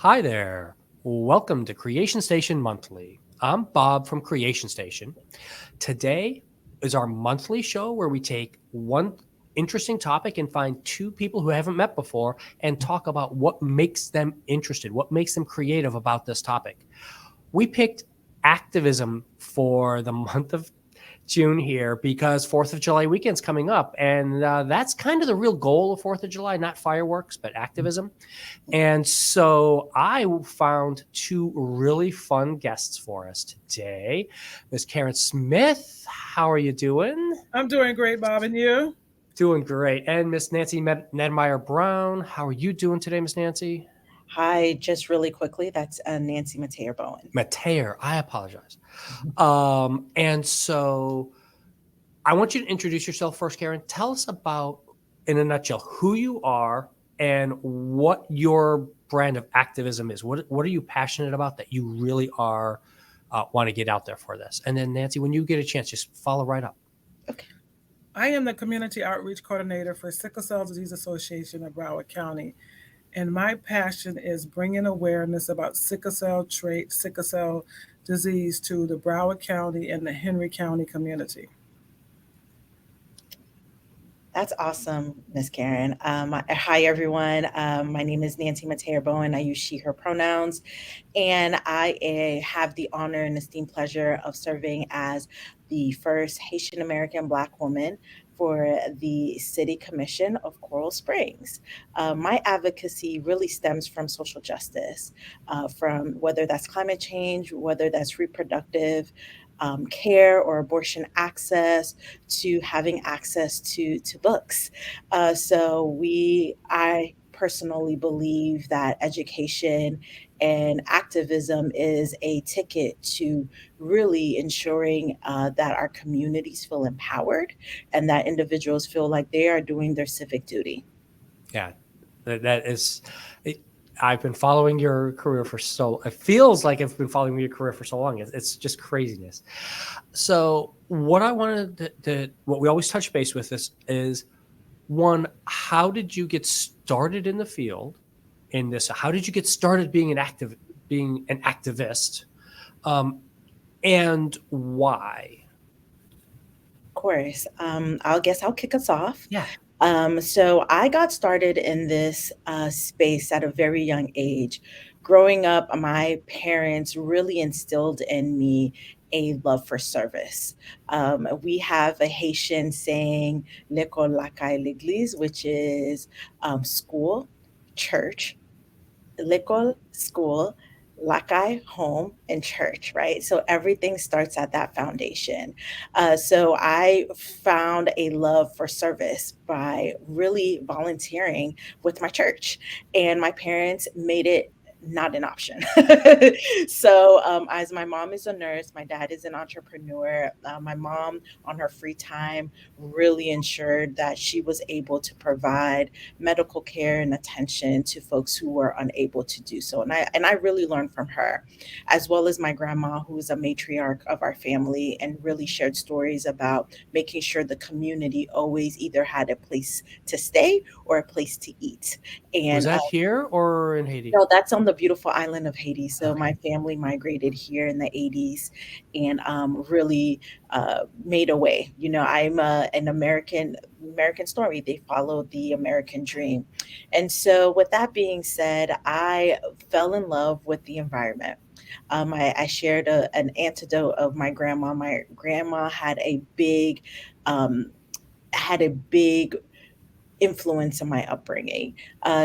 Hi there. Welcome to Creation Station Monthly. I'm Bob from Creation Station. Today is our monthly show where we take one interesting topic and find two people who haven't met before and talk about what makes them interested, what makes them creative about this topic. We picked activism for the month of June here because 4th of July weekend's coming up. And that's kind of the real goal of 4th of July, not fireworks, but activism. And so I found two really fun guests for us today. Miss Karen Smith, how are you doing? I'm doing great, Bob, and you? Doing great. And Miss Nancy Nedmeyer Brown, how are you doing today, Miss Nancy? Hi, just really quickly, that's Nancy Mateer Bowen. Mateer, I apologize. And so I want you to introduce yourself first, Karen. Tell us about, in a nutshell, who you are and what your brand of activism is. What are you passionate about that you really are want to get out there for this? And then Nancy, when you get a chance, just follow right up. Okay. I am the Community Outreach Coordinator for Sickle Cell Disease Association of Broward County, and my passion is bringing awareness about sickle cell trait, sickle cell disease to the Broward County and the Henry County community. That's awesome, Miss Karen. Hi, everyone. My name is Nancy Mateer Bowen. I use she, her pronouns. And I have the honor and esteemed pleasure of serving as the first Haitian American Black woman for the City Commission of Coral Springs. My advocacy really stems from social justice, from whether that's climate change, whether that's reproductive care or abortion access, to having access to books. I personally believe that education and activism is a ticket to really ensuring that our communities feel empowered and that individuals feel like they are doing their civic duty. Yeah, that is. I've been following your career for so. It feels like I've been following your career for so long. It's just craziness. So what I wanted what we always touch base with this is one, how did you get started in the field in this? How did you get started being an activist, um, and why? Of course. I'll kick us off. Yeah. So I got started in this space at a very young age. Growing up, my parents really instilled in me a love for service. We have a Haitian saying, "L'école, la caille, l'église," which is school, church, l'école, school, lakai, home, and church, right? So everything starts at that foundation. So I found a love for service by really volunteering with my church, and my parents made it not an option. As my mom is a nurse, my dad is an entrepreneur. My mom, on her free time, really ensured that she was able to provide medical care and attention to folks who were unable to do so. And I really learned from her, as well as my grandma, who is a matriarch of our family and really shared stories about making sure the community always either had a place to stay or a place to eat. Was And that here or in Haiti? no, that's on the beautiful island of Haiti. So Okay. my family migrated here in the 80s and really made a way. You know, I'm an American story. They followed the American dream. And so with that being said, I fell in love with the environment. I shared an antidote of my grandma. My grandma um, had a big influence in my upbringing.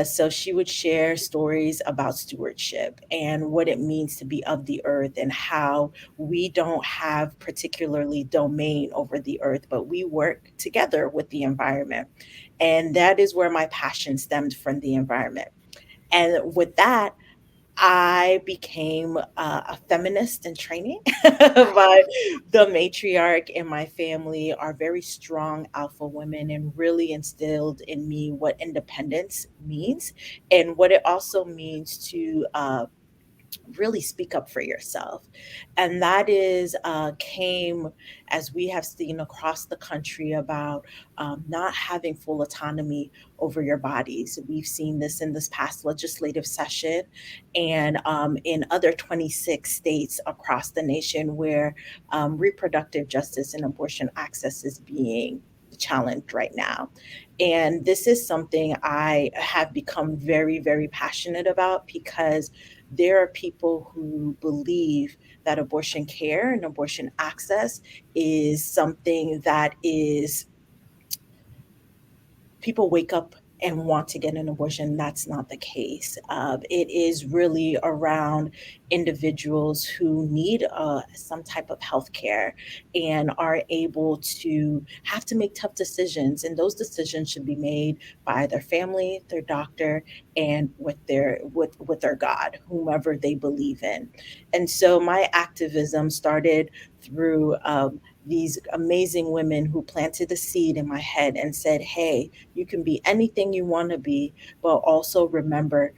So she would share stories about stewardship and what it means to be of the earth and how we don't have particularly domain over the earth, but we work together with the environment. And that is where my passion stemmed from the environment. And with that, I became a feminist in training. My The matriarch in my family are very strong alpha women and really instilled in me what independence means and what it also means to really speak up for yourself. And that is came as we have seen across the country about not having full autonomy over your bodies. We've seen this in this past legislative session and in other 26 states across the nation where reproductive justice and abortion access is being challenged right now. And this is something I have become very, very passionate about because there are people who believe that abortion care and abortion access is something that is people wake up and want to get an abortion. That's not the case. It is really around individuals who need some type of health care and are able to have to make tough decisions. And those decisions should be made by their family, their doctor, and with their God, whomever they believe in. And so my activism started through these amazing women who planted a seed in my head and said, hey, you can be anything you want to be, but also remember,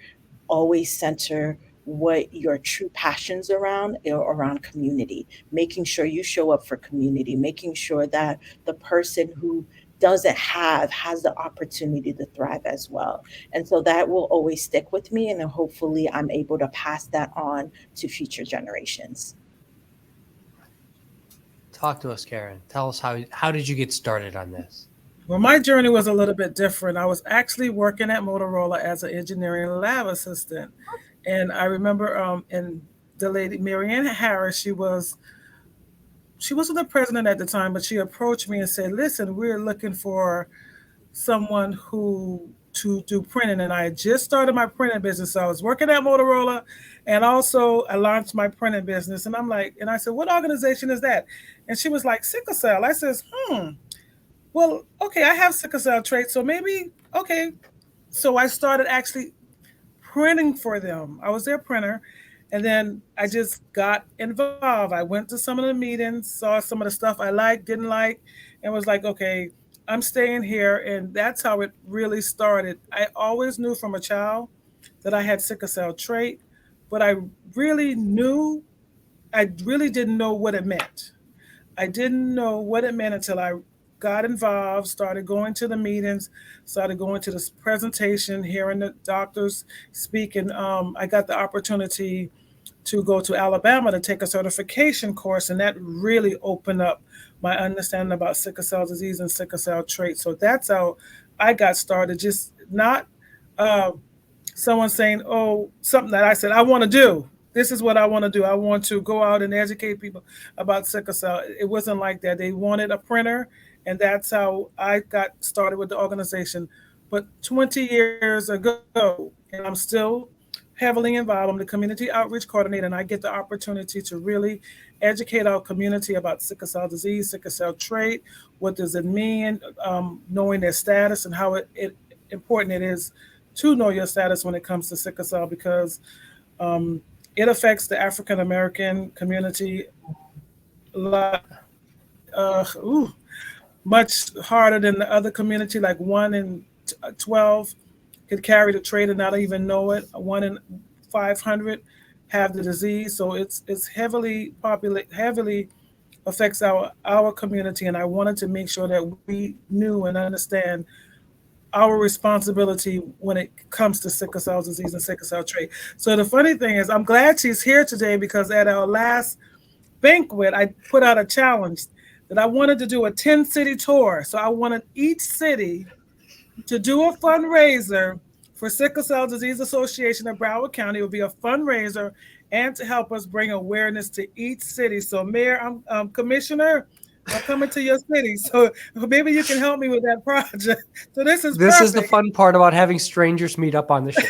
always center what your true passions around community, making sure you show up for community, making sure that the person who doesn't have has the opportunity to thrive as well. And so that will always stick with me, and then hopefully I'm able to pass that on to future generations. Talk to us, Karen. Tell us how did you get started on this? Well, my journey was a little bit different. I was actually working at Motorola as an engineering lab assistant. And I remember and the lady, Marianne Harris, she wasn't the president at the time, but she approached me and said, listen, we're looking for someone who to do printing. And I had just started my printing business. So I was working at Motorola and also I launched my printing business. And I'm like, and I said, what organization is that? And she was like, sickle cell. I says, well, okay, I have sickle cell trait. So maybe, okay. So I started actually printing for them. I was their printer. And then I just got involved. I went to some of the meetings, saw some of the stuff I liked, didn't like, and was like, okay, I'm staying here. And that's how it really started. I always knew from a child that I had sickle cell trait, but really knew, I really didn't know what it meant. I didn't know what it meant until I got involved, started going to the meetings, started going to this presentation, hearing the doctors speak. And I got the opportunity to go to Alabama to take a certification course. And that really opened up my understanding about sickle cell disease and sickle cell trait. So that's how I got started, just not uh, someone saying, oh, something that I said, I want to do. This is what I want to do. I want to go out and educate people about sickle cell. It wasn't like that. They wanted a printer, and that's how I got started with the organization. But 20 years ago, and I'm still heavily involved. I'm the community outreach coordinator, and I get the opportunity to really educate our community about sickle cell disease, sickle cell trait. What does it mean? Knowing their status and how it important it is to know your status when it comes to sickle cell because um, it affects the African American community ooh, much harder than the other community. Like 1 in 12 could carry the trait and not even know it. 1 in 500 have the disease. So it's heavily affects our community. And I wanted to make sure that we knew and understand our responsibility when it comes to sickle cell disease and sickle cell trait. So the funny thing is, I'm glad she's here today because at our last banquet, I put out a challenge that I wanted to do a 10-city tour. So I wanted each city to do a fundraiser for Sickle Cell Disease Association of Broward County. It would be a fundraiser and to help us bring awareness to each city. So, Mayor, Commissioner, I'm coming to your city. So maybe you can help me with that project. So this is This is the perfect. fun part about having strangers meet up on the show.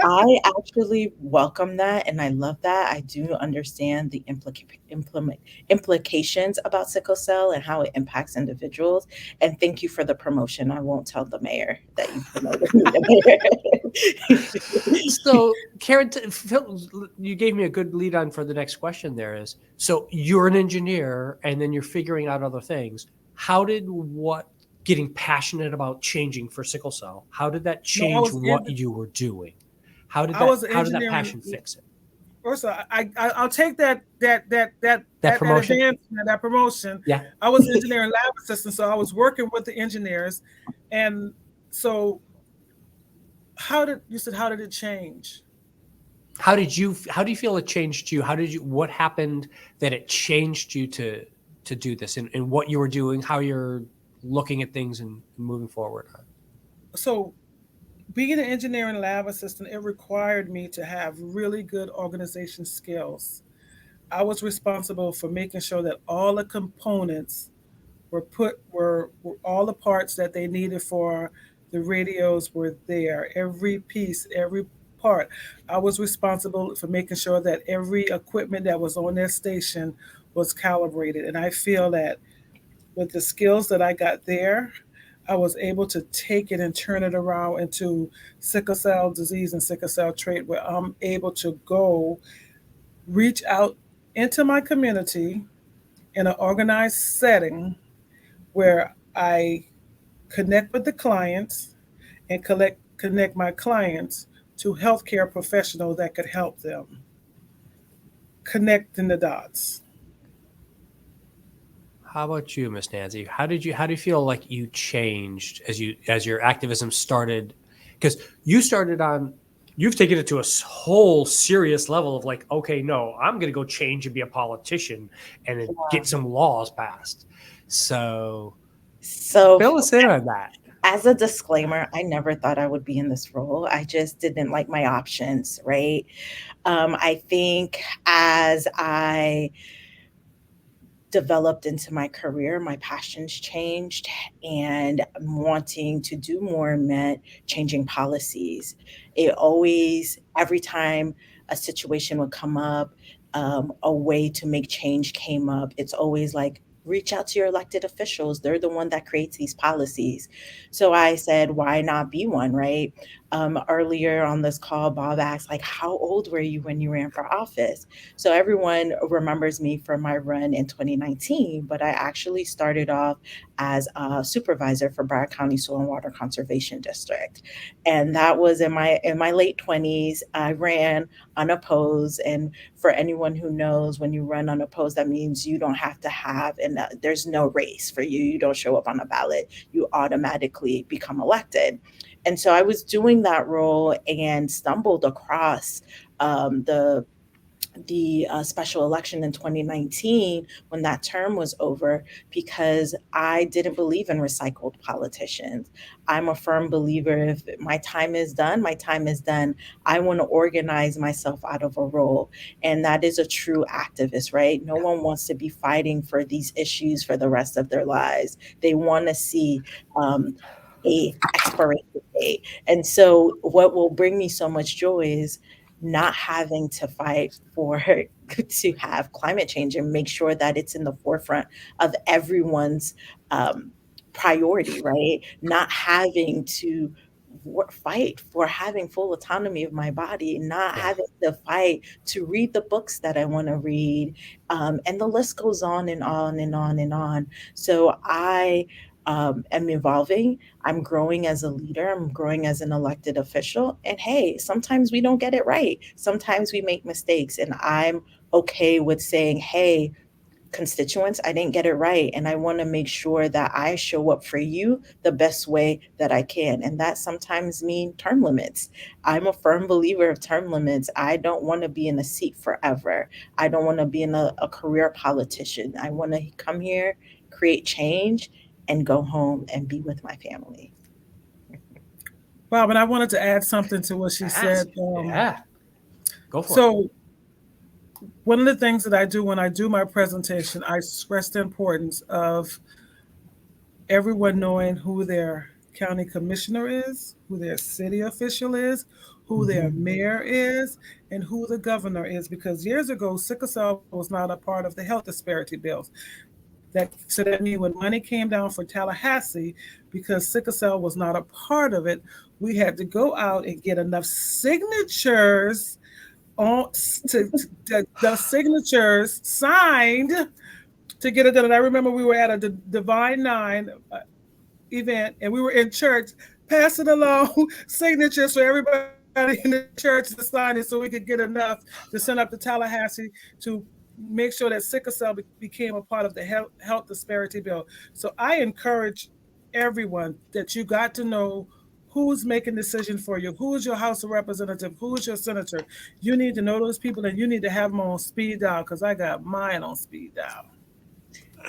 I actually welcome that and I love that. I do understand the implications about sickle cell and how it impacts individuals. And thank you for the promotion. I won't tell the mayor that you promoted me to mayor. So, Karen, Phil, you gave me a good lead on for the next question. There is so you're an engineer, and then you're figuring out other things. How did what getting passionate about changing for sickle cell? How did that No, change what you were doing? I was an How did that engineering passion fix it? First of all, I'll take That that promotion? advancement, that promotion. Yeah. I was engineering lab assistant, so I was working with the engineers, and so how did it change? How do you feel it changed you? What happened that it changed you to do this, and what you were doing, how you're looking at things and moving forward? So being an engineering lab assistant, it required me to have really good organization skills. I was responsible for making sure that all the components were all the parts that they needed for the radios were there. Every piece, every part. I was responsible for making sure that every equipment that was on their station was calibrated. And I feel that with the skills that I got there, I was able to take it and turn it around into sickle cell disease and sickle cell trait, where I'm able to go reach out into my community in an organized setting where I connect with the clients and connect my clients to healthcare professionals that could help them, connecting the dots. How about you, Miss Nancy? How do you feel like you changed as your activism started? Because you've taken it to a whole serious level of like, okay, no, I'm going to go change and be a politician and then get some laws passed. So So, fill us in on that. as a disclaimer, I never thought I would be in this role. I just didn't like my options, right? I think as I developed into my career, my passions changed, and wanting to do more meant changing policies. It always, every time a situation would come up, a way to make change came up, it's always like, reach out to your elected officials. They're the one that creates these policies. So I said, why not be one, right? Earlier on this call, Bob asked, like, how old were you when you ran for office? So everyone remembers me from my run in 2019, but I actually started off as a supervisor for Broward County Soil and Water Conservation District. And that was in my late 20s. I ran unopposed. And for anyone who knows, when you run unopposed, that means you don't have to have, and there's no race for you. You don't show up on a ballot. You automatically become elected. And so I was doing that role and stumbled across the special election in 2019 when that term was over, because I didn't believe in recycled politicians. I'm a firm believer, if my time is done, my time is done. I want to organize myself out of a role. And that is a true activist, right? No one wants to be fighting for these issues for the rest of their lives. They want to see a expiration date. And so what will bring me so much joy is not having to fight for to have climate change and make sure that it's in the forefront of everyone's um, priority, right? Not having to fight for having full autonomy of my body, not Yeah. having to fight to read the books that I want to read. And the list goes on and on and on and on. So I am evolving. I'm growing as a leader. I'm growing as an elected official. And hey, sometimes we don't get it right. Sometimes we make mistakes. And I'm okay with saying, hey, constituents, I didn't get it right. And I want to make sure that I show up for you the best way that I can. And that sometimes mean term limits. I'm a firm believer of term limits. I don't want to be in a seat forever. I don't want to be in a career politician. I want to come here, create change, and go home and be with my family. Bob, and I wanted to add something to what she Ask. said. Yeah. Go for it. So one of the things that I do when I do my presentation, I stress the importance of everyone knowing who their county commissioner is, who their city official is, who their mayor is, and who the governor is. Because years ago, sickle cell was not a part of the health disparity bills. That means when money came down for Tallahassee, because sickle cell was not a part of it, we had to go out and get enough signatures on the signatures signed to get it done. And I remember we were at a Divine Nine event, and we were in church passing along signatures for everybody in the church to sign it so we could get enough to send up to Tallahassee to make sure that sickle cell became a part of the health disparity bill. So I encourage everyone that you got to know who's making decisions for you, who's your House of Representative, who's your senator. You need to know those people and you need to have them on speed dial because I got mine on speed dial.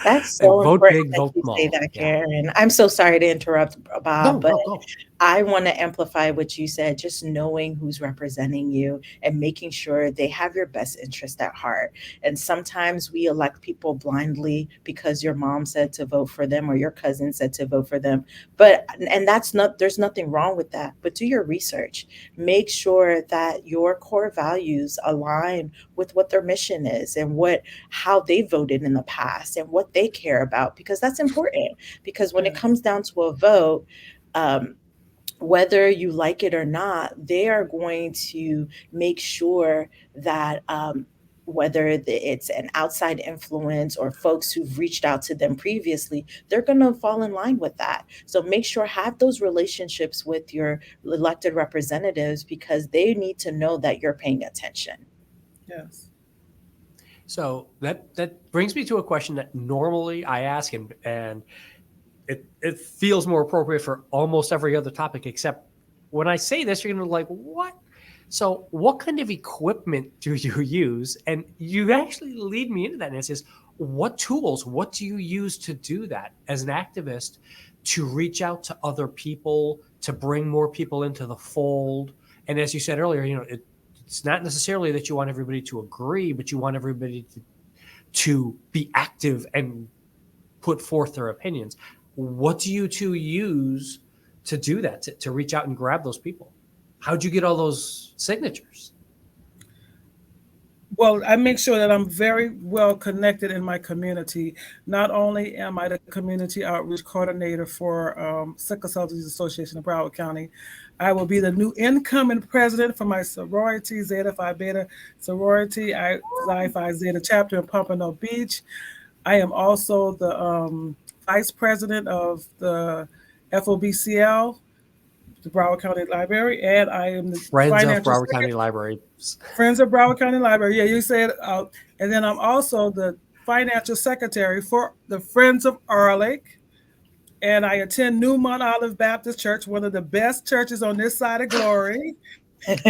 That's And so vote important big, that vote you say small. that, Yeah. Karen. I'm so sorry to interrupt, Bob, No, but no, go. I want to amplify what you said, just knowing who's representing you and making sure they have your best interest at heart. And sometimes we elect people blindly because your mom said to vote for them or your cousin said to vote for them. But, and that's not, there's nothing wrong with that, but do your research. Make sure that your core values align with what their mission is and what, how they voted in the past and what they care about, because that's important. Because when it Yeah. comes down to a vote, um, whether you like it or not, they are going to make sure that whether it's an outside influence or folks who've reached out to them previously, they're going to fall in line with that. So make sure have those relationships with your elected representatives because they need to know that you're paying attention. Yes. So that brings me to a question that normally I ask, and it feels more appropriate for almost every other topic, except when I say this, you're gonna be like, what? So what kind of equipment do you use? And you actually lead me into that. And it says, what tools, what do you use to do that as an activist to reach out to other people, to bring more people into the fold? And as you said earlier, it's not necessarily that you want everybody to agree, but you want everybody to be active and put forth their opinions. What do you two use to do that, to reach out and grab those people? How'd you get all those signatures? Well, I make sure that I'm very well connected in my community. Not only am I the community outreach coordinator for Sickle Cell Disease Association of Broward County, I will be the new incoming president for my sorority, Zeta Phi Beta sorority, Xi Phi Zeta chapter in Pompano Beach. I am also the vice president of the FOBCL, the Broward County Library, and I am the Friends of financial Broward County secretary. Library. Friends of Broward County Library. Yeah, you said out. And then I'm also the financial secretary for the Friends of Arlick. And I attend Newmont Olive Baptist Church, one of the best churches on this side of glory. And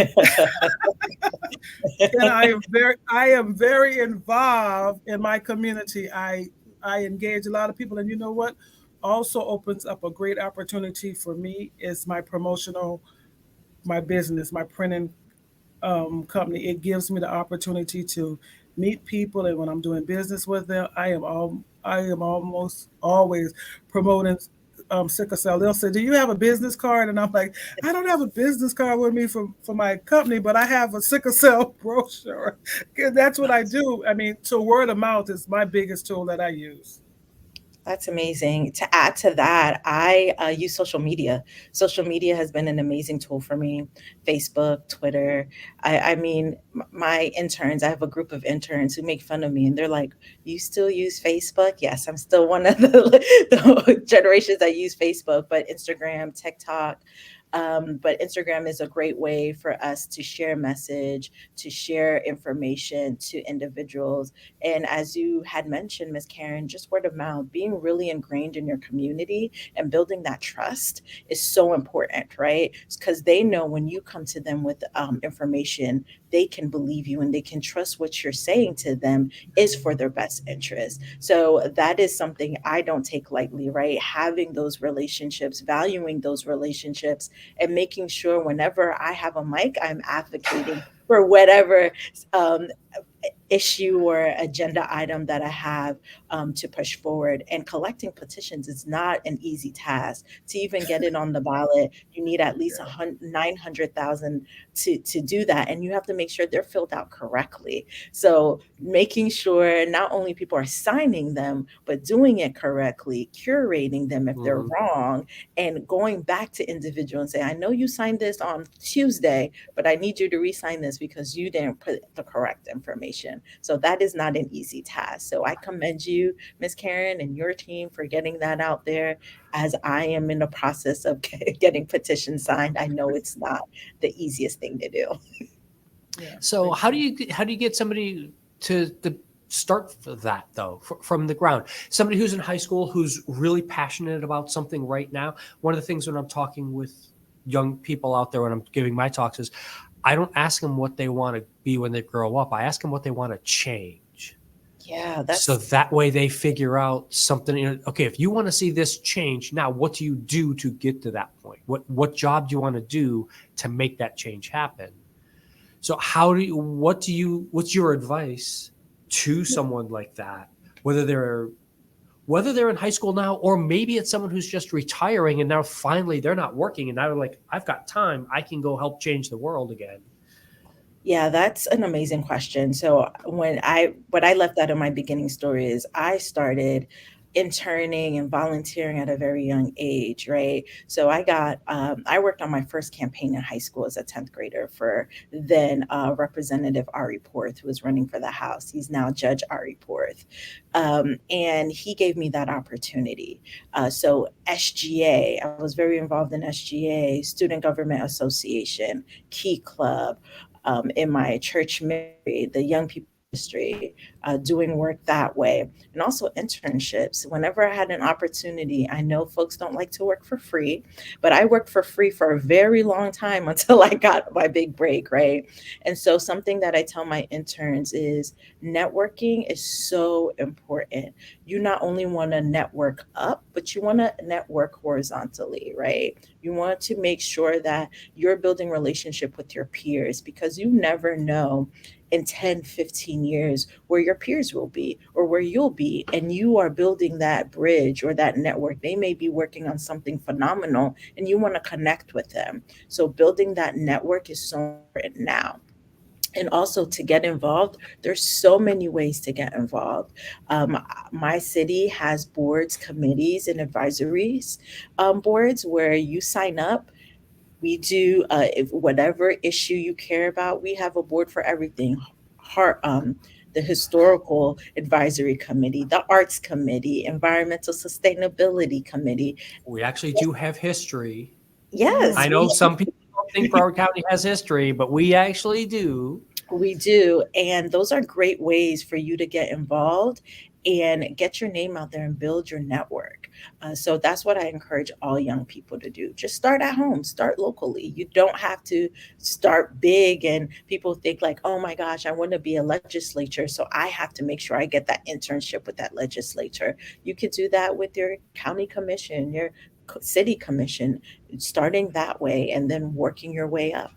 I am very involved in my community. I engage a lot of people, and you know what? Also opens up a great opportunity for me is my business, my printing company. It gives me the opportunity to meet people, and when I'm doing business with them, I am almost always promoting sickle cell. They'll say, "Do you have a business card?" And I'm like, "I don't have a business card with me for my company, but I have a sickle cell brochure." 'Cause that's what I Nice. do. I mean, so word of mouth is my biggest tool that I use. That's amazing. To add to that, I use social media. Social media has been an amazing tool for me. Facebook, Twitter. I mean, my interns, I have a group of interns who make fun of me and they're like, you still use Facebook? Yes, I'm still one of the generations that use Facebook, but Instagram, TikTok. But Instagram is a great way for us to share message, to share information to individuals. And as you had mentioned, Miss Karen, just word of mouth, being really ingrained in your community and building that trust is so important, right? Because they know when you come to them with information, they can believe you and they can trust what you're saying to them is for their best interest. So that is something I don't take lightly, right? Having those relationships, valuing those relationships, and making sure whenever I have a mic, I'm advocating for whatever um, issue or agenda item that I have to push forward. And collecting petitions is not an easy task. To even get it on the ballot, you need at least 900,000 to do that. And you have to make sure they're filled out correctly. So making sure not only people are signing them, but doing it correctly, curating them if they're Mhm. wrong, and going back to individual and say, I know you signed this on Tuesday, but I need you to re-sign this because you didn't put the correct information. children. So that is not an easy task. So I commend you, Miss Karen, and your team for getting that out there. As I am in the process of getting petitions signed, I know it's not the easiest thing to do. Yeah, So thank you. how do you get somebody to start for that though from the ground? Somebody who's in high school who's really passionate about something right now. One of the things when I'm talking with young people out there when I'm giving my talks is I don't ask them what they want to be when they grow up. I ask them what they want to change. Yeah, So that's that way they figure out something. Okay, if you want to see this change, now what do you do to get to that point? What job do you want to do to make that change happen? So what's your advice to someone like that, whether they're in high school now, or maybe it's someone who's just retiring and now finally they're not working and now they're like, I've got time, I can go help change the world again. Yeah, that's an amazing question. So what I left out of my beginning story is I started interning and volunteering at a very young age, right? So I worked on my first campaign in high school as a 10th grader for then Representative Ari Porth, who was running for the House. He's now Judge Ari Porth. And he gave me that opportunity. So SGA, I was very involved in SGA, Student Government Association, Key Club, in my church ministry, the young people ministry, doing work that way, and also internships. Whenever I had an opportunity, I know folks don't like to work for free, but I worked for free for a very long time until I got my big break, right? And so, something that I tell my interns is networking is so important. You not only want to network up, but you want to network horizontally, right? You want to make sure that you're building relationship with your peers because you never know in 10, 15 years where your peers will be or where you'll be, and you are building that bridge or that network. They may be working on something phenomenal and you want to connect with them. So building that network is so important now. And also to get involved, there's so many ways to get involved. um, my city has boards, committees, and advisories, boards where you sign up. We do, if whatever issue you care about, we have a board for everything. Heart, the historical advisory committee, the arts committee, environmental sustainability committee. We actually do have history. I Yes, know some people don't think Broward County has history, but we actually do. we do. And those are great ways for you to get involved and get your name out there and build your network. So that's what I encourage all young people to do. Just start at home, start locally. You don't have to start big. And people think, like, oh my gosh, I want to be a legislature. So I have to make sure I get that internship with that legislature. You could do that with your county commission, your city commission, starting that way and then working your way up.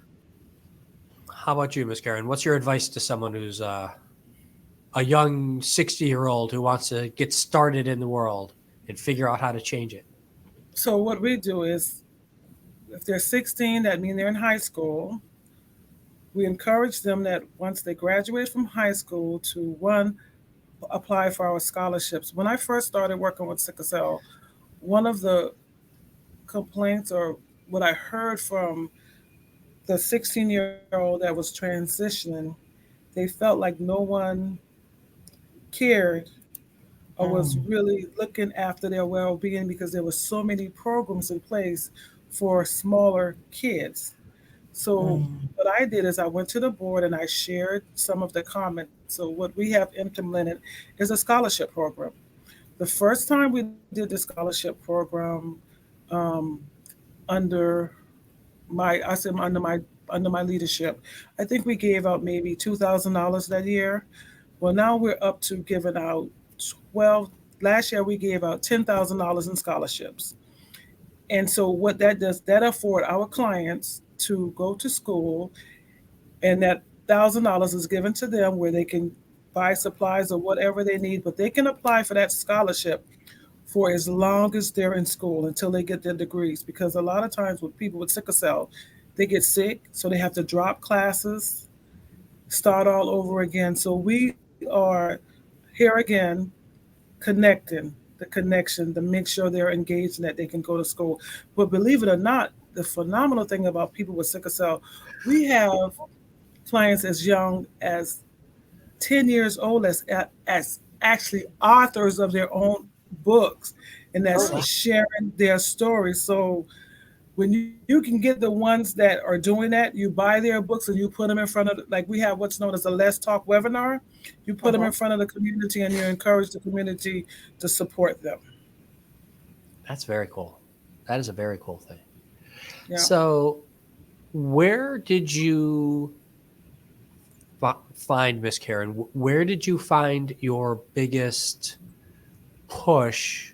How about you, Miss Karen? What's your advice to someone who's a young 60-year-old who wants to get started in the world and figure out how to change it? So what we do is, if they're 16, that means they're in high school. We encourage them that once they graduate from high school to one, apply for our scholarships. When I first started working with sickle cell, one of the complaints or what I heard from the 16-year-old that was transitioning, they felt like no one cared or was Mm, really looking after their well-being because there were so many programs in place for smaller kids. So mm, what I did is I went to the board and I shared some of the comments. So what we have implemented is a scholarship program. The first time we did the scholarship program, um, under I said under my leadership, I think we gave out maybe $2,000 that year. Well, now we're up to giving out 12. Last year we gave out $10,000 in scholarships. And so what that does, that afford our clients to go to school, and that $1,000 is given to them where they can buy supplies or whatever they need, but they can apply for that scholarship for as long as they're in school until they get their degrees. Because a lot of times with people with sickle cell, they get sick, so they have to drop classes, start all over again. So we are here again connecting the connection to make sure they're engaged and that they can go to school. But believe it or not, the phenomenal thing about people with sickle cell, we have clients as young as 10 years old as actually authors of their own books and Oh, that's wow. sharing their stories. So when you can get the ones that are doing that, you buy their books and you put them in front of, like we have what's known as a Let's Talk webinar. You put them in Uh-huh. front of the community and you encourage the community to support them. That's very cool. That is a very cool thing. Yeah. So, where did you find Miss Karen? Where did you find your biggest push?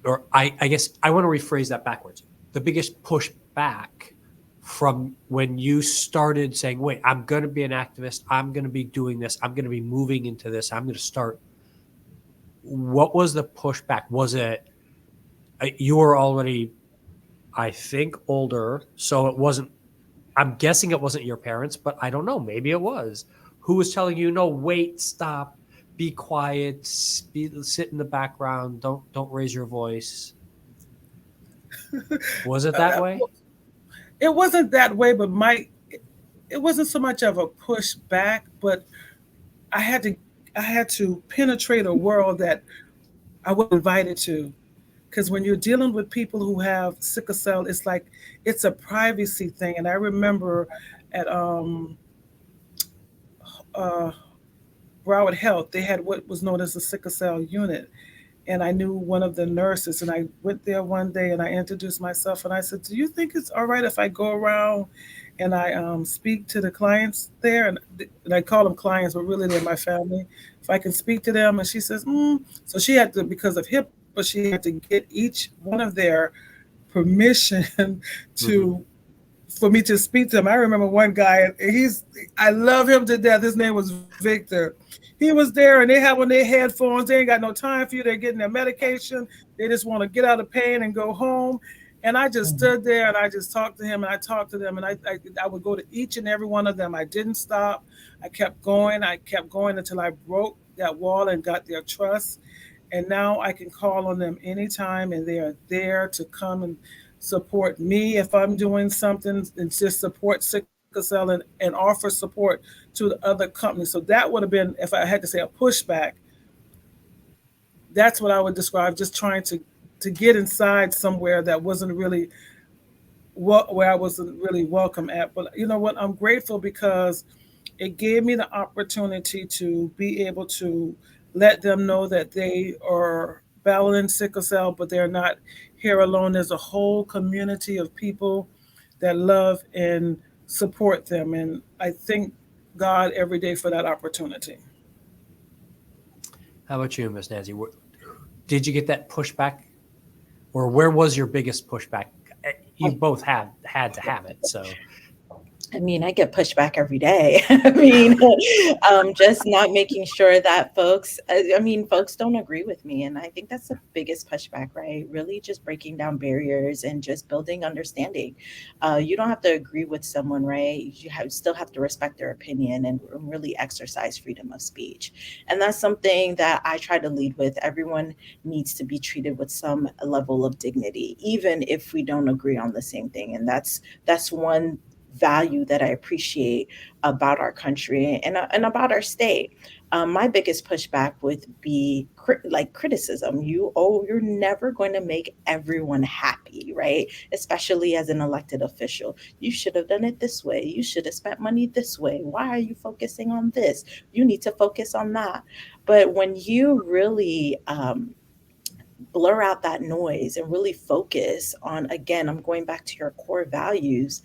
Or I guess I want to rephrase that backwards. The biggest push back from when you started saying, wait, I'm going to be an activist. I'm going to be doing this. I'm going to be moving into this. I'm going to start. What was the pushback? Was it you were already, I think, older, so it wasn't. I'm guessing it wasn't your parents, but I don't know. Maybe it was. Who was telling you, no, wait, stop, be quiet, sit in the background, don't raise your voice? Was it that Uh, way? it wasn't that way, but it wasn't so much of a pushback, but I had to I had to penetrate a world that I was invited to. Because when you're dealing with people who have sickle cell, it's like it's a privacy thing. And I remember at uh, Broward Health, they had what was known as a sickle cell unit. And I knew one of the nurses, and I went there one day and I introduced myself and I said, "Do you think it's all right if I go around and I speak to the clients there?" And I call them clients, but really they're my family. If I can speak to them, and she says, So she had to, because of HIPAA, she had to get each one of their permission Mm-hmm. to for me to speak to him. I remember one guy, I love him to death. His name was Victor. He was there and they have on their headphones. They ain't got no time for you. They're getting their medication. They just want to get out of pain and go home. And I just Mhm. stood there and I just talked to him and I talked to them and I would go to each and every one of them. I didn't stop. I kept going. I kept going until I broke that wall and got their trust. And now I can call on them anytime and they are there to come and support me if I'm doing something and just support sickle cell and offer support to the other companies. So that would have been, if I had to say a pushback, that's what I would describe, just trying to get inside somewhere that wasn't really where I wasn't really welcome at. But you know what? I'm grateful because it gave me the opportunity to be able to let them know that they are battling sickle cell, but they're not here alone. There's a whole community of people that love and support them. And I thank God every day for that opportunity. How about you, Miss Nancy? Did you get that pushback, or where was your biggest pushback? You both had to have it. So, I mean, I get pushback every day. I mean, just not making sure that folks don't agree with me. And I think that's the biggest pushback, right? Really just breaking down barriers and just building understanding. You don't have to agree with someone, right? Still have to respect their opinion and really exercise freedom of speech. And that's something that I try to lead with. Everyone needs to be treated with some level of dignity, even if we don't agree on the same thing. And that's one value that I appreciate about our country and about our state. My biggest pushback would be criticism. You're never going to make everyone happy, right? Especially as an elected official. You should have done it this way. You should have spent money this way. Why are you focusing on this? You need to focus on that. But when you really blur out that noise and really focus on, again, I'm going back to your core values,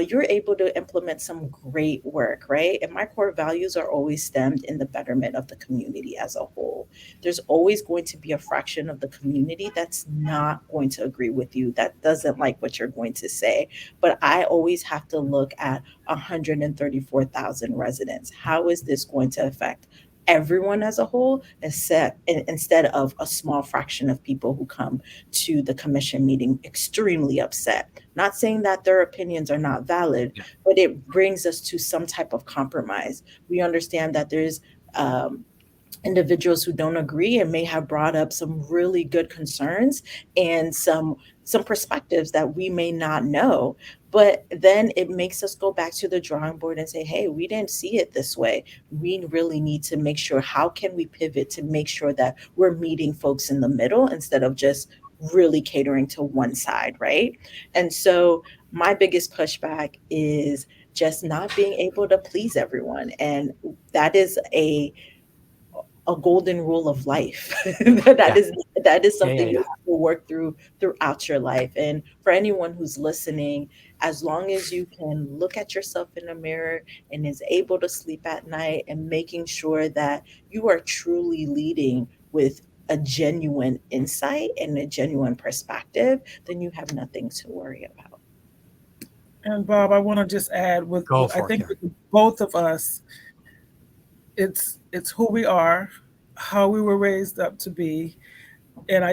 you're able to implement some great work, right? And my core values are always stemmed in the betterment of the community as a whole. There's always going to be a fraction of the community that's not going to agree with you, that doesn't like what you're going to say. But I always have to look at 134,000 residents. How is this going to affect everyone as a whole, instead of a small fraction of people who come to the commission meeting extremely upset? Not saying that their opinions are not valid, yeah. but it brings us to some type of compromise. We understand that there's um, individuals who don't agree and may have brought up some really good concerns and some perspectives that we may not know. But then it makes us go back to the drawing board and say, hey, we didn't see it this way. We really need to make sure, how can we pivot to make sure that we're meeting folks in the middle instead of just really catering to one side, right? And so my biggest pushback is just not being able to please everyone. And that is a golden rule of life. that Yeah. is that is Yeah. Yeah. something you Yeah. have to work through throughout your life. And for anyone who's listening, as long as you can look at yourself in the mirror and is able to sleep at night and making sure that you are truly leading with a genuine insight and a genuine perspective, then you have nothing to worry about. And Bob, I want to just add Go I for it, think Karen. with both of us, it's who we are, how we were raised up to be, and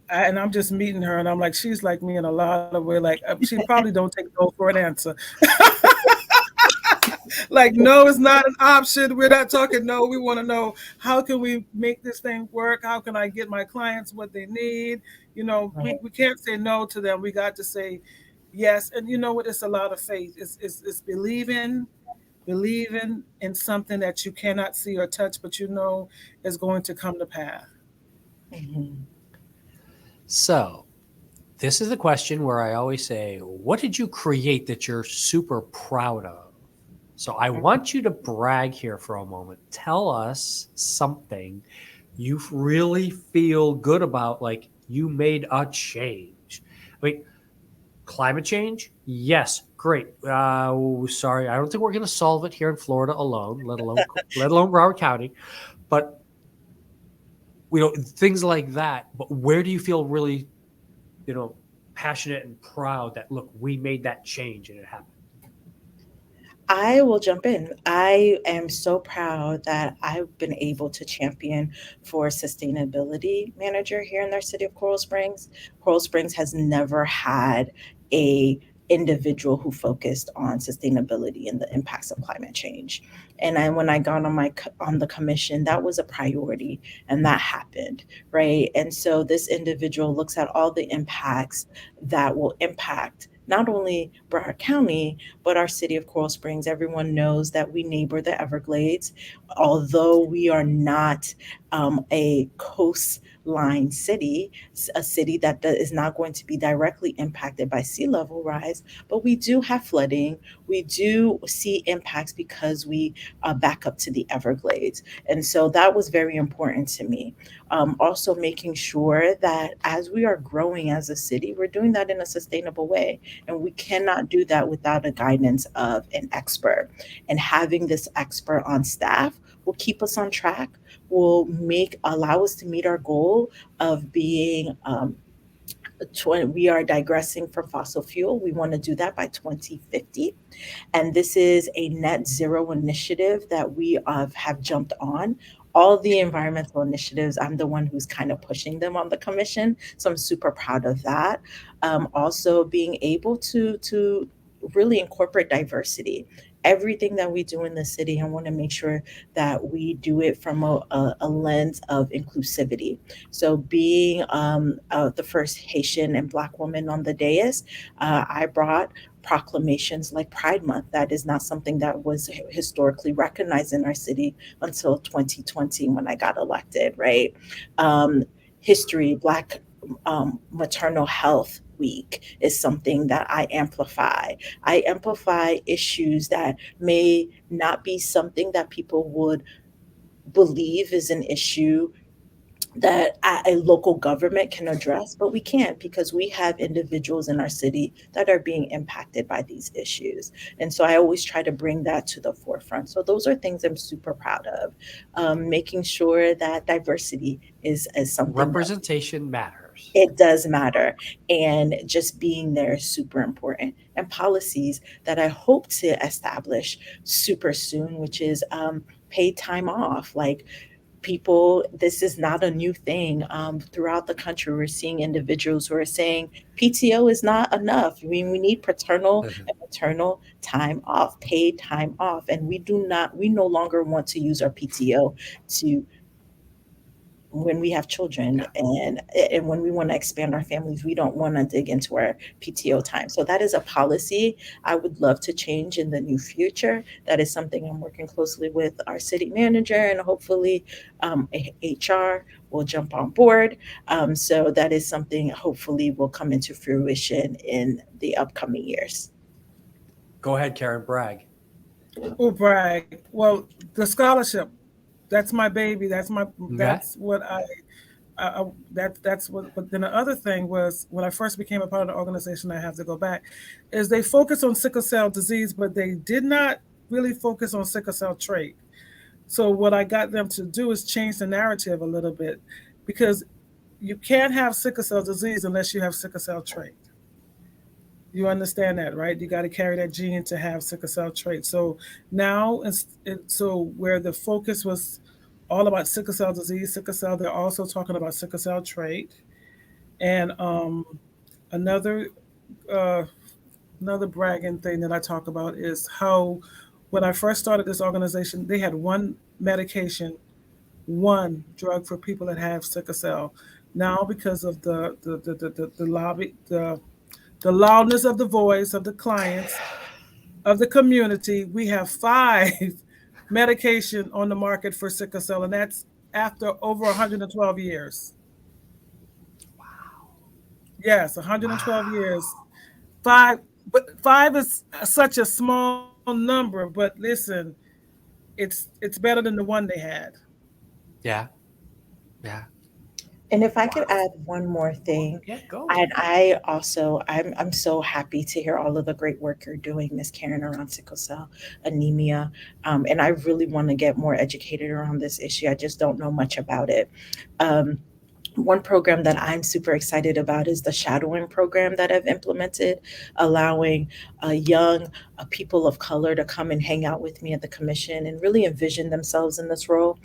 and I'm just meeting her, and I'm like, she's like me in a lot of way. Like she probably don't take no for an answer. Like no, it's not an option. We're not talking no. We want to know how can we make this thing work? How can I get my clients what they need? Right. We can't say no to them. We got to say yes. And you know what? It's a lot of faith. It's believing in something that you cannot see or touch, but you know is going to come to pass. Mhm. So, this is the question where I always say, what did you create that you're super proud of? So, I want you to brag here for a moment. Tell us something you really feel good about, like you made a change. I mean, climate change, yes, great. Sorry, I don't think we're going to solve it here in Florida alone, let alone Broward County. But things like that. But where do you feel really, you know, passionate and proud that look, we made that change and it happened? I will jump in. I am so proud that I've been able to champion for sustainability manager here in our city of Coral Springs. Coral Springs has never had a individual who focused on sustainability and the impacts of climate change. And when I got on on the commission, that was a priority, and that happened, right? And so this individual looks at all the impacts that will impact not only Broward County but our city of Coral Springs. Everyone knows that we neighbor the Everglades. Although we are not a coastline city, a city that is not going to be directly impacted by sea level rise, but we do have flooding. We do see impacts because we back up to the Everglades. And so that was very important to me. Also, making sure that as we are growing as a city, we're doing that in a sustainable way. And we cannot do that without a guidance of an expert. And having this expert on staff will keep us on track, will allow us to meet our goal of being 20, we are digressing from fossil fuel. We want to do that by 2050. And this is a net zero initiative that we have jumped on. All the environmental initiatives, I'm the one who's kind of pushing them on the commission. So I'm super proud of that. Also, being able to really incorporate diversity. Everything that we do in the city, I want to make sure that we do it from a lens of inclusivity. So, being the first Haitian and Black woman on the dais, I brought proclamations like Pride Month. That is not something that was historically recognized in our city until 2020 when I got elected, right? Um, History, Black Maternal Health Week is something that I amplify. I amplify issues that may not be something that people would believe is an issue that a local government can address, but we can't because we have individuals in our city that are being impacted by these issues. And so I always try to bring that to the forefront. So those are things I'm super proud of. Making sure that diversity is something that Representation matters. it does matter, and just being there is super important. And policies that I hope to establish super soon, which is paid time off. Like, people, this is not a new thing. Throughout the country, we're seeing individuals who are saying PTO is not enough. We need paternal and maternal time off, paid time off. And we no longer want to use our PTO to when we have children, Yeah. and when we want to expand our families, we don't want to dig into our PTO time. So that is a policy I would love to change in the new future. That is something I'm working closely with our city manager, and hopefully HR will jump on board. So that is something hopefully will come into fruition in the upcoming years. Go ahead, Karen, brag. Oh, brag. Well, the scholarship. That's my baby. Okay. That's what I that's what. But then the other thing was when I first became a part of the organization. I have to go back, is they focus on sickle cell disease, but they did not really focus on sickle cell trait. So what I got them to do is change the narrative a little bit, because you can't have sickle cell disease unless you have sickle cell trait. You understand that, right? You got to carry that gene to have sickle cell trait. So now, so where the focus was all about sickle cell disease, sickle cell, they're also talking about sickle cell trait. And another uh, another bragging thing that I talk about is how when I first started this organization, they had one medication, one drug for people that have sickle cell. Now, because of the lobby, the loudness of the voice of the clients of the community, we have five medication on the market for sickle cell, and that's after over 112 years. Yes, 112 years. Wow. Five, but five is such a small number. But listen, it's better than the one they had. Yeah. Yeah. And if I could Wow. add one more thing, Yeah, go. and I also I'm so happy to hear all of the great work you're doing, Miss Karen, around sickle cell anemia, and I really want to get more educated around this issue. I just don't know much about it. Um, One program that I'm super excited about is the shadowing program that I've implemented, allowing young people of color to come and hang out with me at the commission and really envision themselves in this role.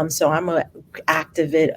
So I'm a activate,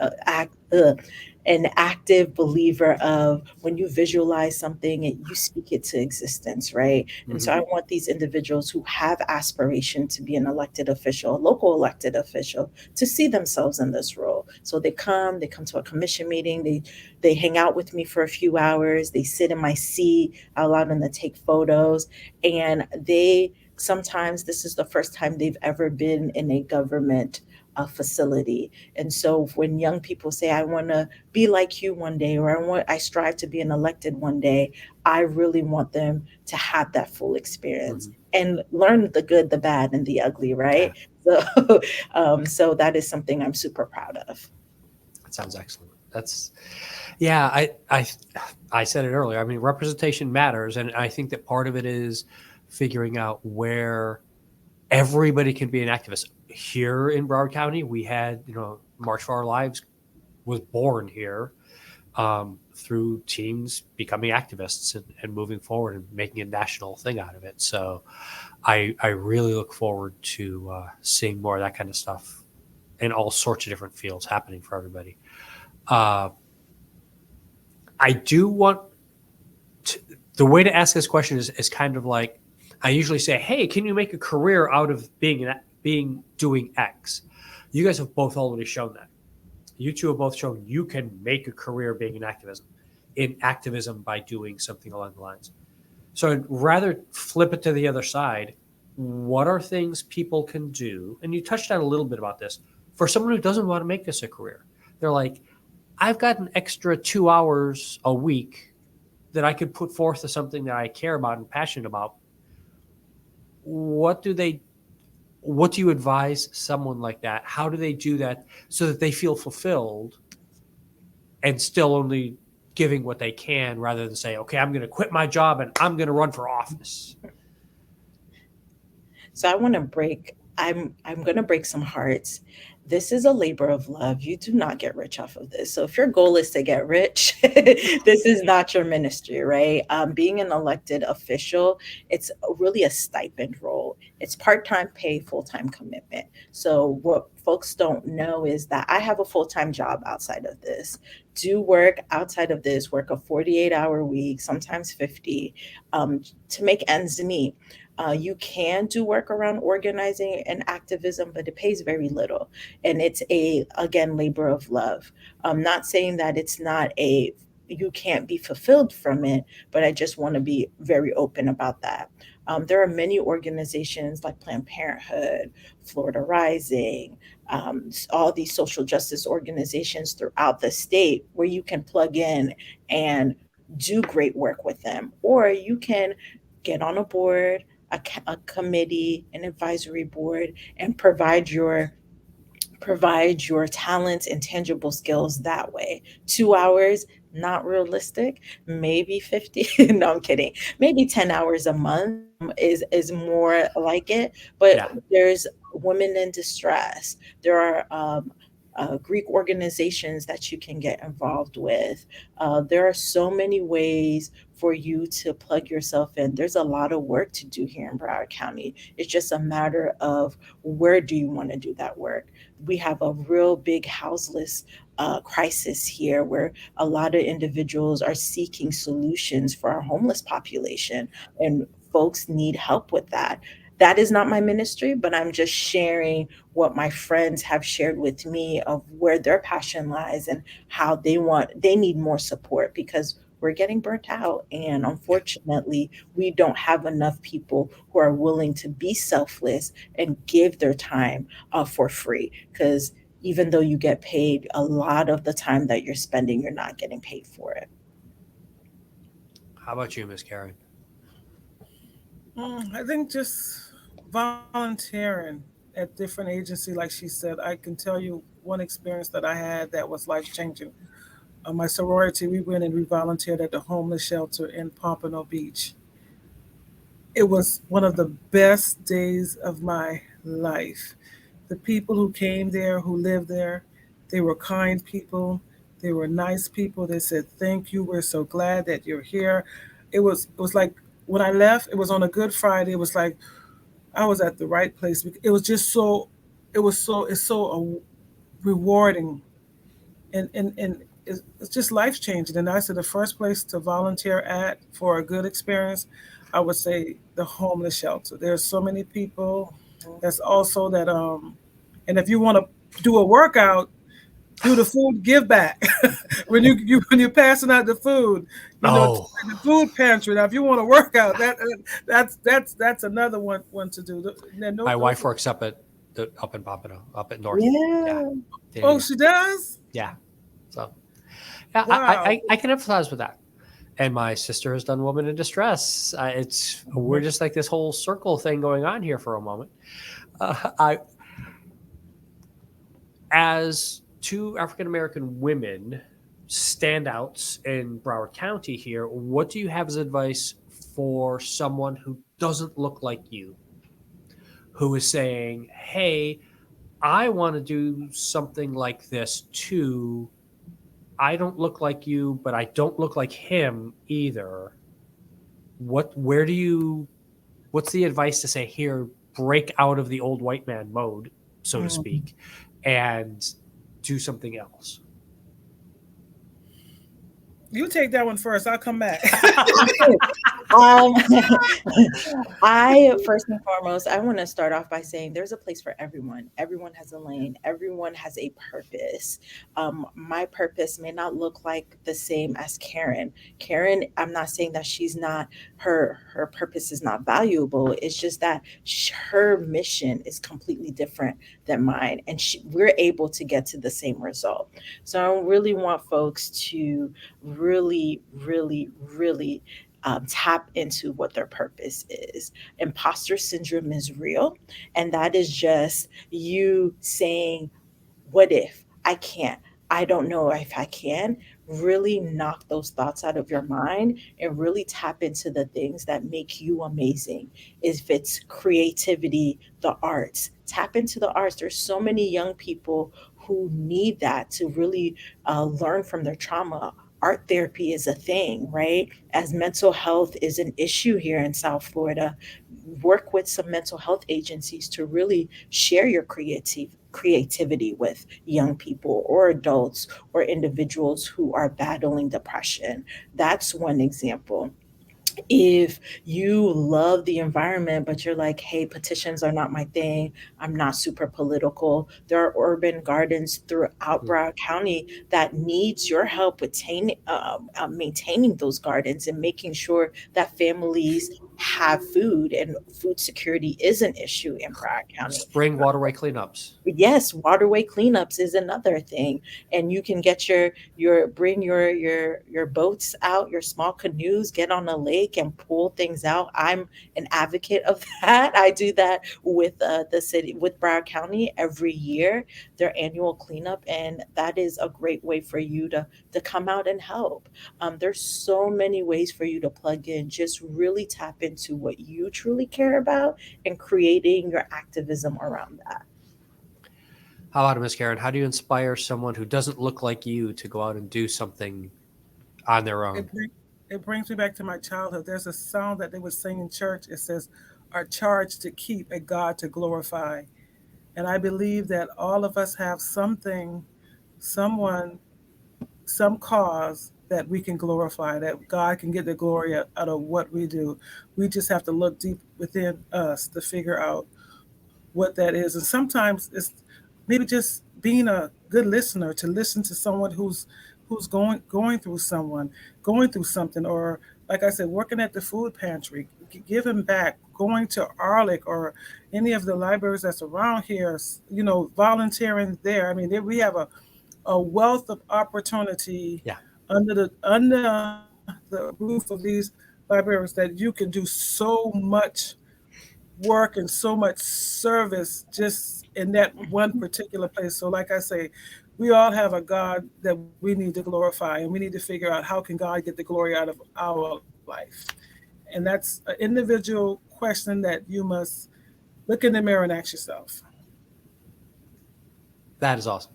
an active believer of when you visualize something, you speak it to existence, right? And so Hmm. I want these individuals who have aspiration to be an elected official, a local elected official, to see themselves in this role. So they come to a commission meeting, they hang out with me for a few hours, they sit in my seat, I allow them to take photos, and they sometimes this is the first time they've ever been in a government facility. And so when young people say, I want to be like you one day, or I strive to be an elected one day, I really want them to have that full experience Hmm. and learn the good, the bad, and the ugly, right? Yeah. So, so that is something I'm super proud of. That sounds excellent. That's yeah. I said it earlier. I mean, representation matters, and I think that part of it is figuring out where everybody can be an activist. Here in Broward County, we had March for Our Lives was born here through teams becoming activists and moving forward and making a national thing out of it. So I really look forward to seeing more of that kind of stuff in all sorts of different fields happening for everybody. Uh, I do want to, the way to ask this question is kind of like I usually say, "Hey, can you make a career out of being doing X?" You guys have both already shown that. You two have both shown you can make a career being in activism by doing something along the lines. So I'd rather flip it to the other side. What are things people can do? And you touched on a little bit about this for someone who doesn't want to make this a career. They're like, I've got an extra 2 hours a week that I could put forth to something that I care about and passionate about. What do they what do you advise someone like that? How do they do that so that they feel fulfilled and still only giving what they can rather than say, okay, I'm going to quit my job and I'm going to run for office? So I want to break. I'm going to break some hearts. This is a labor of love. You do not get rich off of this. So if your goal is to get rich, this is not your ministry, right? Being an elected official, really a stipend role. It's part-time pay, full-time commitment. So what folks don't know is that I have a full-time job outside of this. Do work outside of this, work a 48-hour week, sometimes 50, to make ends meet. You can do work around organizing and activism, but it pays very little. And it's a, again, labor of love. I'm not saying that it's not a, you can't be fulfilled from it, but I just want to be very open about that. There are many organizations like Planned Parenthood, Florida Rising, all these social justice organizations throughout the state where you can plug in and do great work with them. Or you can get on a board, a committee, an advisory board, and provide your talents and tangible skills that way. 2 hours, not realistic. Maybe 50. No, I'm kidding. Maybe 10 hours a month is more like it. But Yeah. there's women in distress. There are Greek organizations that you can get involved with. There are so many ways for you to plug yourself in. There's a lot of work to do here in Broward County. It's just a matter of where do you want to do that work. We have a real big houseless crisis here where a lot of individuals are seeking solutions for our homeless population, and folks need help with that. That is not my ministry, but I'm just sharing what my friends have shared with me of where their passion lies and how they need more support because we're getting burnt out. And Yeah. unfortunately, we don't have enough people who are willing to be selfless and give their time for free. Because even though you get paid, a lot of the time that you're spending, you're not getting paid for it. How about you, Miss Karen? I think just volunteering at different agencies, like she said, I can tell you one experience that I had that was life changing. My sorority, we went and we volunteered at the homeless shelter in Pompano Beach. It was one of the best days of my life. The people who came there, who lived there, they were kind people. They were nice people. They said, "Thank you. We're so glad that you're here." It was like when I left, it was on a Good Friday. It was like I was at the right place. It was just so it's so rewarding, and it's just life changing. And I said the first place to volunteer at for a good experience, I would say the homeless shelter. There's so many people. That's also that and if you want to do a workout, do the food give back. When you're passing out the food, to Oh, the food pantry. Now, if you want to work out, that's another one to do. my Those, wife works up in Pompano, up at North. Yeah, Yeah. yeah, oh, yeah. she does. Yeah. So yeah, Wow. I can empathize with that. And my sister has done Woman in Distress. It's we're just like this whole circle thing going on here for a moment. I as two African American women standouts in Broward County here, what do you have as advice for someone who doesn't look like you, who is saying, "Hey, I want to do something like this too. I don't look like you, but I don't look like him either." Where do you what's the advice to say here, break out of the old white man mode, so to Mm. speak, and do something else? You take that one first. I'll come back. Um, I first and foremost, I want to start off by saying there's a place for everyone. Everyone has a lane. Everyone has a purpose. My purpose may not look like the same as Karen. Karen, I'm not saying that she's not her purpose is not valuable. It's just that her mission is completely different than mine, and we're able to get to the same result. So I really want folks to really, really, really tap into what their purpose is. Imposter syndrome is real, and that is just you saying, what if I can't? I don't know if I can. Really knock those thoughts out of your mind and really tap into the things that make you amazing. If it's creativity, the arts, tap into the arts. There's so many young people who need that to really learn from their trauma. Art therapy is a thing, right? As mental health is an issue here in South Florida, work with some mental health agencies to really share your creativity with young people or adults or individuals who are battling depression. That's one example. If you love the environment but you're like, hey, petitions are not my thing, I'm not super political, there are urban gardens throughout Mm. Broward County that needs your help with maintaining those gardens and making sure that families have food and food security is an issue in Broward County. Spring waterway cleanups. Yes, waterway cleanups is another thing, and you can get your bring your boats out, your small canoes, get on a lake and pull things out. I'm an advocate of that. I do that with the city, with Broward County every year, their annual cleanup, and that is a great way for you to come out and help. There's so many ways for you to plug in. Just really tap into what you truly care about and creating your activism around that. How about it, Miss Karen? How do you inspire someone who doesn't look like you to go out and do something on their It, own? bring, it brings me back to my childhood. There's a song that they would sing in church. It says, "Are charged to keep a God to glorify." And I believe that all of us have something, someone, some cause that we can glorify, that God can get the glory out of what we do. We just have to look deep within us to figure out what that is. And sometimes it's maybe just being a good listener, to listen to someone who's going through something, or like I said, working at the food pantry, giving back, going to Arlic or any of the libraries that's around here, volunteering there. I mean, we have a wealth of opportunity Yeah. under the roof of these libraries, that you can do so much work and so much service just in that one particular place. So, like I say, we all have a God that we need to glorify, and we need to figure out how can God get the glory out of our life. And that's an individual question that you must look in the mirror and ask yourself. That is awesome.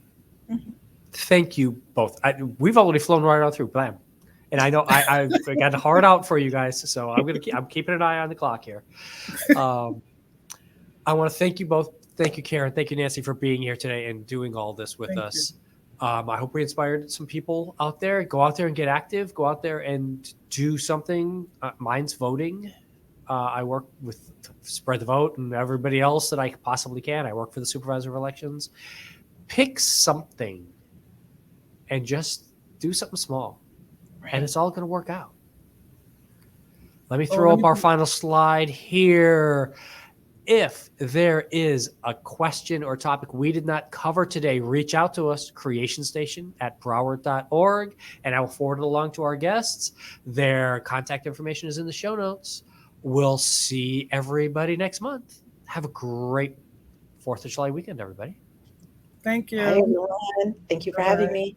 Mhm. Thank you both. We've already flown right on through, bam. And I know I got a heart out for you guys, so I'm keeping an eye on the clock here. Um, I want to thank you both. Thank you, Karen. Thank you, Nancy, for being here today and doing all this with Thank you. us. I hope we inspired some people out there. Go out there and get active. Go out there and do something. Mine's voting. I work with Spread the Vote and everybody else that I possibly can. I work for the supervisor of elections. Pick something and just do something small, and Right. it's all going to work out. Let me Oh, throw up our final slide here. If there is a question or topic we did not cover today, reach out to us, creationstation@broward.org, and I will forward it along to our guests. Their contact information is in the show notes. We'll see everybody next month. Have a great 4th of July weekend, everybody. thank Bye, you. everyone. Thank you Bye for having bye. me.